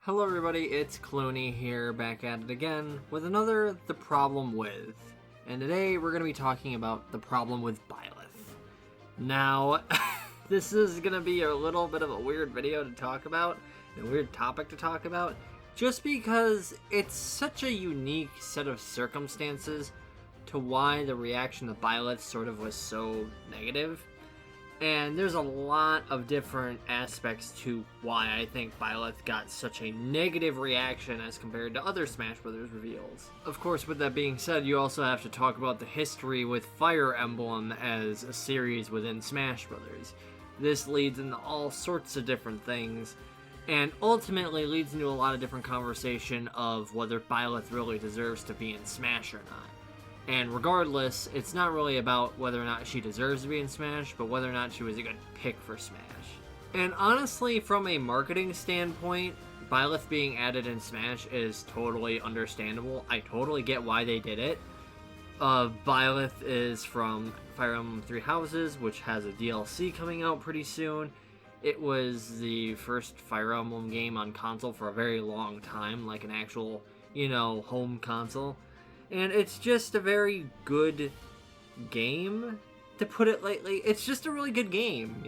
Hello everybody, it's Clooney here, back at it again with another The Problem With. And today we're going to be talking about the problem with Byleth. Now, this is going to be a little bit of a weird video to talk about, and a weird topic to talk about, just because it's such a unique set of circumstances to why the reaction to Byleth sort of was so negative. And there's a lot of different aspects to why I think Byleth got such a negative reaction as compared to other Smash Bros. Reveals. Of course, with that being said, you also have to talk about the history with Fire Emblem as a series within Smash Bros. This leads into all sorts of different things, and ultimately leads into a lot of different conversation of whether Byleth really deserves to be in Smash or not. And regardless, it's not really about whether or not she deserves to be in Smash, but whether or not she was a good pick for Smash. And honestly, from a marketing standpoint, Byleth being added in Smash is totally understandable. I totally get why they did it. Byleth is from Fire Emblem Three Houses, which has a DLC coming out pretty soon. It was the first Fire Emblem game on console for a very long time, like an actual, home console. And it's just a very good game, to put it lightly. It's just a really good game,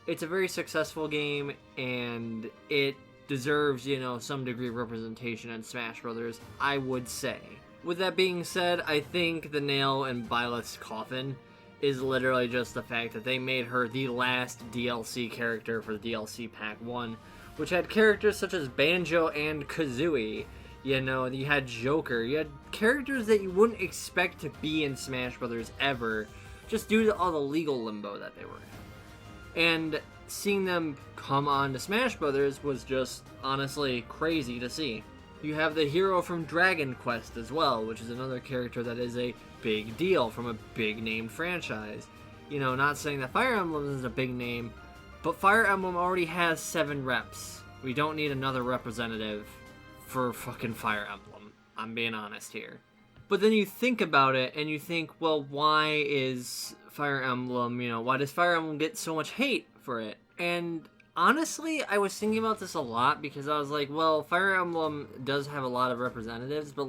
It's a very successful game, and it deserves, some degree of representation in Smash Brothers, I would say. With that being said, I think the nail in Byleth's coffin is literally just the fact that they made her the last DLC character for the DLC Pack 1, which had characters such as Banjo and Kazooie. You had Joker, you had characters that you wouldn't expect to be in Smash Brothers ever, just due to all the legal limbo that they were in. And seeing them come on to Smash Brothers was just, honestly, crazy to see. You have the hero from Dragon Quest as well, which is another character that is a big deal from a big named franchise. Not saying that Fire Emblem is a big name, but Fire Emblem already has 7 reps. We don't need another representative for fucking Fire Emblem. I'm being honest here. But then you think about it and you think, well, why is Fire Emblem, why does Fire Emblem get so much hate for it? And honestly, I was thinking about this a lot because I was like, well, Fire Emblem does have a lot of representatives, but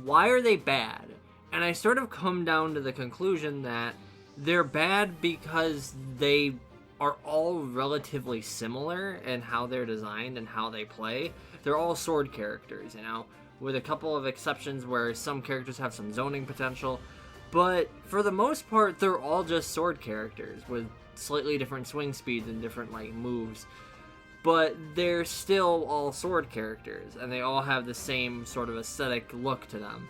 why are they bad? And I sort of come down to the conclusion that they're bad because they are all relatively similar in how they're designed and how they play. They're all sword characters, with a couple of exceptions where some characters have some zoning potential. But for the most part, they're all just sword characters with slightly different swing speeds and different moves. But they're still all sword characters, and they all have the same sort of aesthetic look to them.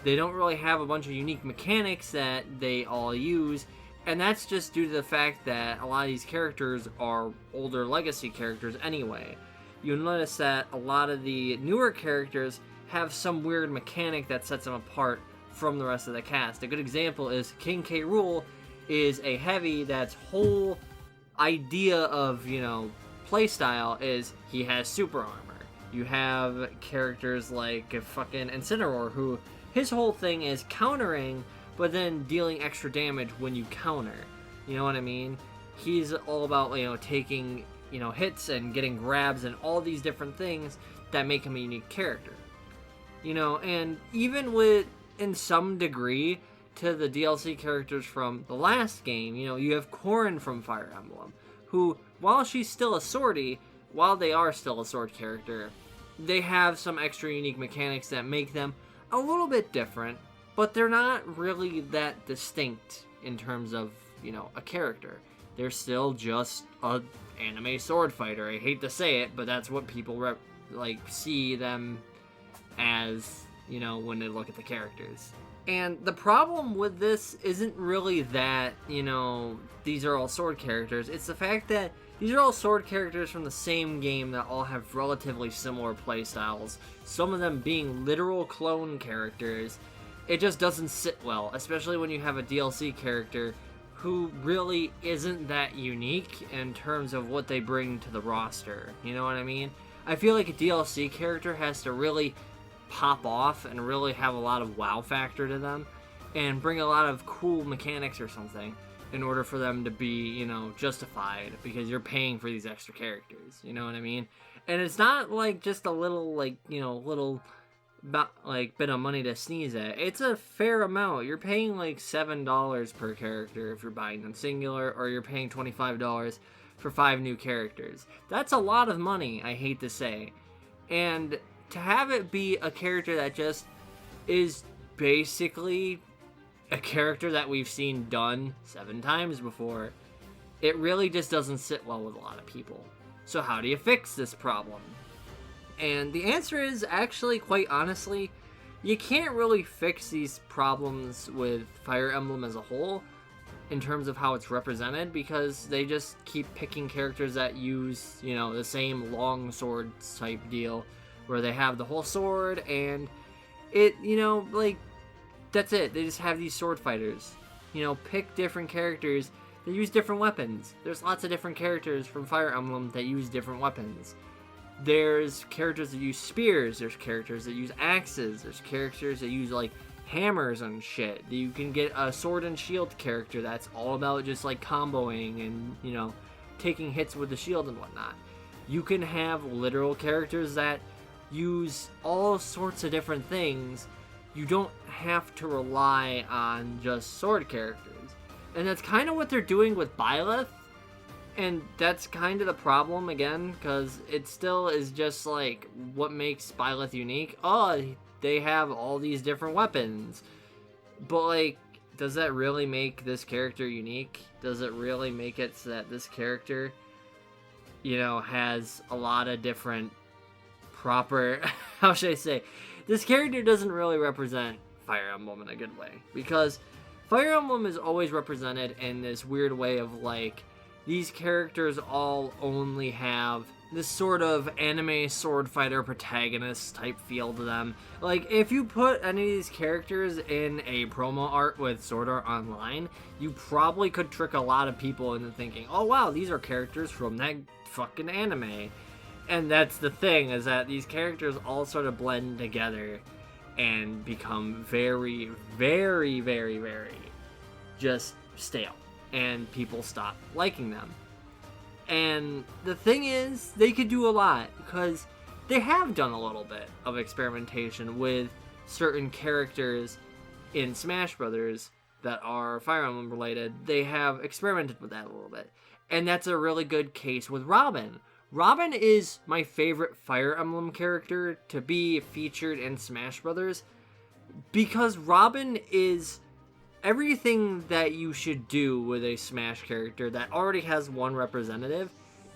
They don't really have a bunch of unique mechanics that they all use, and that's just due to the fact that a lot of these characters are older legacy characters anyway. You'll notice that a lot of the newer characters have some weird mechanic that sets them apart from the rest of the cast. A good example is King K. Rool is a heavy that's whole idea of, playstyle is he has super armor. You have characters like fucking Incineroar, who his whole thing is countering, but then dealing extra damage when you counter. You know what I mean? He's all about, taking hits and getting grabs and all these different things that make him a unique character. And even with, in some degree, to the DLC characters from the last game, you have Corrin from Fire Emblem, who, while she's still a swordie, while they are still a sword character, they have some extra unique mechanics that make them a little bit different, but they're not really that distinct in terms of, a character. They're still just a anime sword fighter. I hate to say it, but that's what people see them as, when they look at the characters. And the problem with this isn't really that, these are all sword characters. It's the fact that these are all sword characters from the same game that all have relatively similar playstyles. Some of them being literal clone characters. It just doesn't sit well, especially when you have a DLC character who really isn't that unique in terms of what they bring to the roster. You know what I mean? I feel like a DLC character has to really pop off and really have a lot of wow factor to them and bring a lot of cool mechanics or something in order for them to be, justified, because you're paying for these extra characters. You know what I mean? And it's not like just a little, like, you know, little bit of money to sneeze at. It's a fair amount. You're paying like $7 per character if you're buying them singular, or you're paying $25 for 5 new characters. That's a lot of money, I hate to say. And to have it be a character that just is basically a character that we've seen done 7 times before, it really just doesn't sit well with a lot of people. So how do you fix this problem? And the answer is actually, quite honestly, you can't really fix these problems with Fire Emblem as a whole in terms of how it's represented, because they just keep picking characters that use, you know, the same long sword type deal where they have the whole sword and it, you know, like, that's it. They just have these sword fighters. You know, pick different characters. They use different weapons. There's lots of different characters from Fire Emblem that use different weapons. There's characters that use spears. There's characters that use axes. There's characters that use, like, hammers and shit. You can get a sword and shield character that's all about just, like, comboing and, you know, taking hits with the shield and whatnot. You can have literal characters that use all sorts of different things. You don't have to rely on just sword characters. And that's kind of what they're doing with Byleth. And that's kind of the problem, again, because it still is just like, what makes Byleth unique? Oh, they have all these different weapons. But, like, does that really make this character unique? Does it really make it so that this character, you know, has a lot of different proper... how should I say? This character doesn't really represent Fire Emblem in a good way. Because Fire Emblem is always represented in this weird way of, like, these characters all only have this sort of anime sword fighter protagonist type feel to them. Like, if you put any of these characters in a promo art with Sword Art Online, you probably could trick a lot of people into thinking, oh wow, these are characters from that fucking anime. And that's the thing, is that these characters all sort of blend together and become very, very, very, very just stale. And people stop liking them. And the thing is, they could do a lot, because they have done a little bit of experimentation with certain characters in Smash Brothers that are Fire Emblem related. They have experimented with that a little bit. And that's a really good case with Robin. Robin is my favorite Fire Emblem character to be featured in Smash Brothers, because Robin is everything that you should do with a Smash character that already has one representative.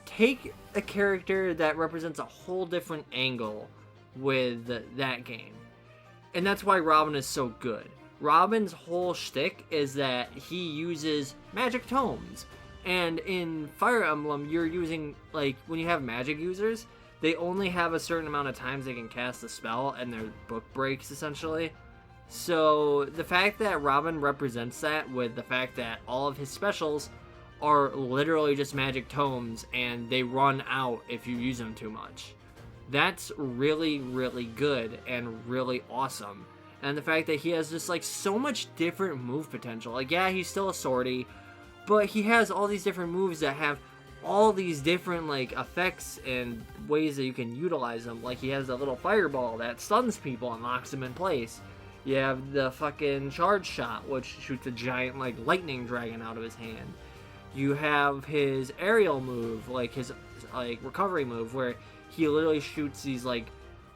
Take a character that represents a whole different angle with that game. And that's why Robin is so good. Robin's whole shtick is that he uses magic tomes. And in Fire Emblem, you're using, like, when you have magic users, they only have a certain amount of times they can cast a spell, and their book breaks, essentially. So the fact that Robin represents that with the fact that all of his specials are literally just magic tomes and they run out if you use them too much, that's really, really good and really awesome. And the fact that he has just, like, so much different move potential. Like, yeah, he's still a swordy, but he has all these different moves that have all these different, like, effects and ways that you can utilize them. Like, he has a little fireball that stuns people and locks them in place. You have the fucking charge shot, which shoots a giant, like, lightning dragon out of his hand. You have his aerial move, like, his, like, recovery move, where he literally shoots these, like,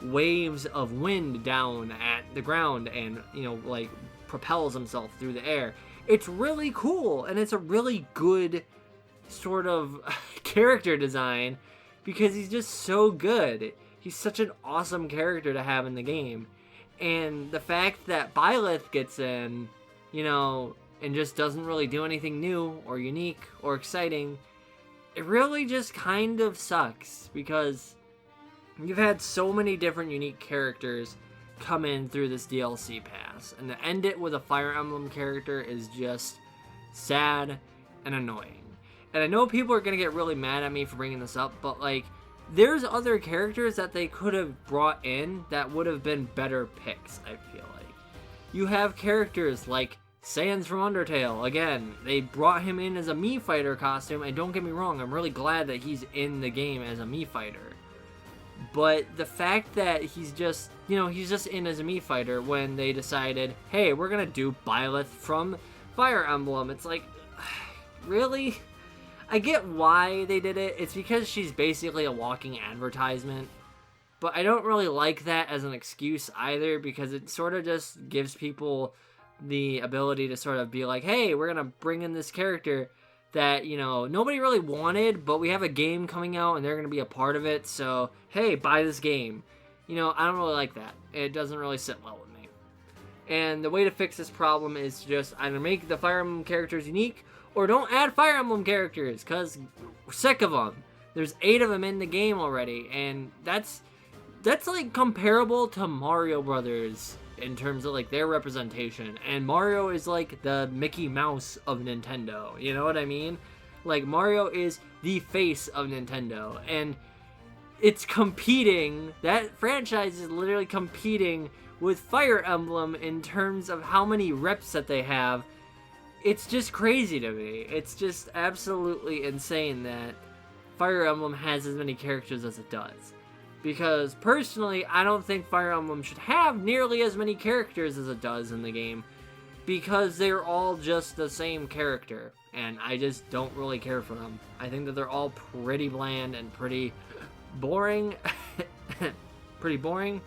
waves of wind down at the ground and, you know, like, propels himself through the air. It's really cool, and it's a really good sort of character design, because he's just so good. He's such an awesome character to have in the game. And the fact that Byleth gets in, you know, and just doesn't really do anything new or unique or exciting, it really just kind of sucks, because you've had so many different unique characters come in through this DLC pass, and to end it with a Fire Emblem character is just sad and annoying. And I know people are gonna get really mad at me for bringing this up, but, like, there's other characters that they could have brought in that would have been better picks, I feel like. You have characters like Sans from Undertale. Again, they brought him in as a Mii Fighter costume, and don't get me wrong, I'm really glad that he's in the game as a Mii Fighter. But the fact that he's just, he's just in as a Mii fighter when they decided, hey, we're gonna do Byleth from Fire Emblem. It's like, really? I get why they did it. It's because she's basically a walking advertisement. But I don't really like that as an excuse either, because it sort of just gives people the ability to sort of be like, hey, we're gonna bring in this character that, nobody really wanted, but we have a game coming out and they're going to be a part of it, so, hey, buy this game. I don't really like that. It doesn't really sit well with me. And the way to fix this problem is to just either make the Fire Emblem characters unique, or don't add Fire Emblem characters, because we're sick of them. There's 8 of them in the game already, and that's like comparable to Mario Brothers in terms of like their representation, and Mario is like the Mickey Mouse of Nintendo, you know what I mean? Like, Mario is the face of Nintendo, and it's competing, that franchise is literally competing with Fire Emblem in terms of how many reps that they have. It's just crazy to me. It's just absolutely insane that Fire Emblem has as many characters as it does. Because, personally, I don't think Fire Emblem should have nearly as many characters as it does in the game, because they're all just the same character, and I just don't really care for them. I think that they're all pretty bland and pretty boring. Pretty boring.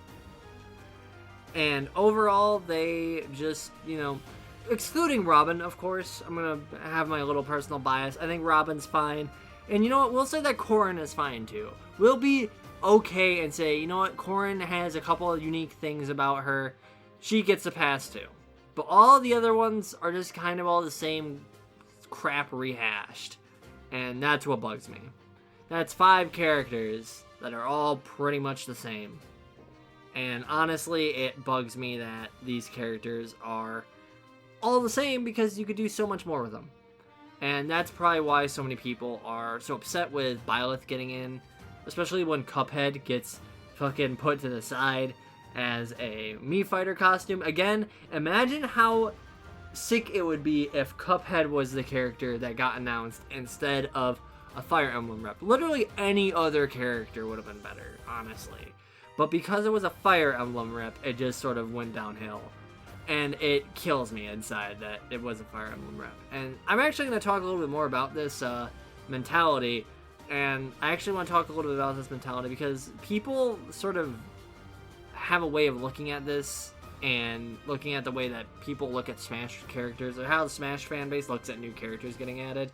And overall, they just, excluding Robin, of course. I'm going to have my little personal bias. I think Robin's fine. And you know what? We'll say that Corrin is fine, too. We'll be okay and say, you know what, Corrin has a couple of unique things about her. She gets a pass too. But all the other ones are just kind of all the same crap rehashed. And that's what bugs me. That's 5 characters that are all pretty much the same. And honestly, it bugs me that these characters are all the same, because you could do so much more with them. And that's probably why so many people are so upset with Byleth getting in. Especially when Cuphead gets fucking put to the side as a Mii fighter costume. Again, imagine how sick it would be if Cuphead was the character that got announced instead of a Fire Emblem rep. Literally any other character would have been better, honestly. But because it was a Fire Emblem rep, it just sort of went downhill. And it kills me inside that it was a Fire Emblem rep. And I'm actually going to talk a little bit more about this mentality. And I actually want to talk a little bit about this mentality, because people sort of have a way of looking at this and looking at the way that people look at Smash characters, or how the Smash fan base looks at new characters getting added.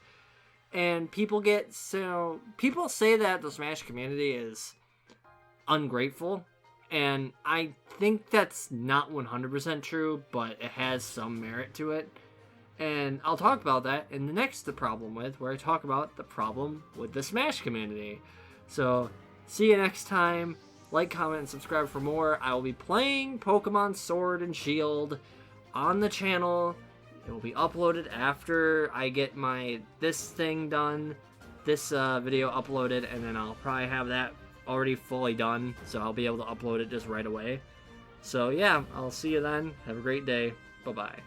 And people say that the Smash community is ungrateful, and I think that's not 100% true, but it has some merit to it. And I'll talk about that in the next The Problem With, where I talk about the problem with the Smash community. So, see you next time. Like, comment, and subscribe for more. I will be playing Pokemon Sword and Shield on the channel. It will be uploaded after I get this thing done, this video uploaded, and then I'll probably have that already fully done, so I'll be able to upload it just right away. So yeah, I'll see you then. Have a great day. Bye-bye.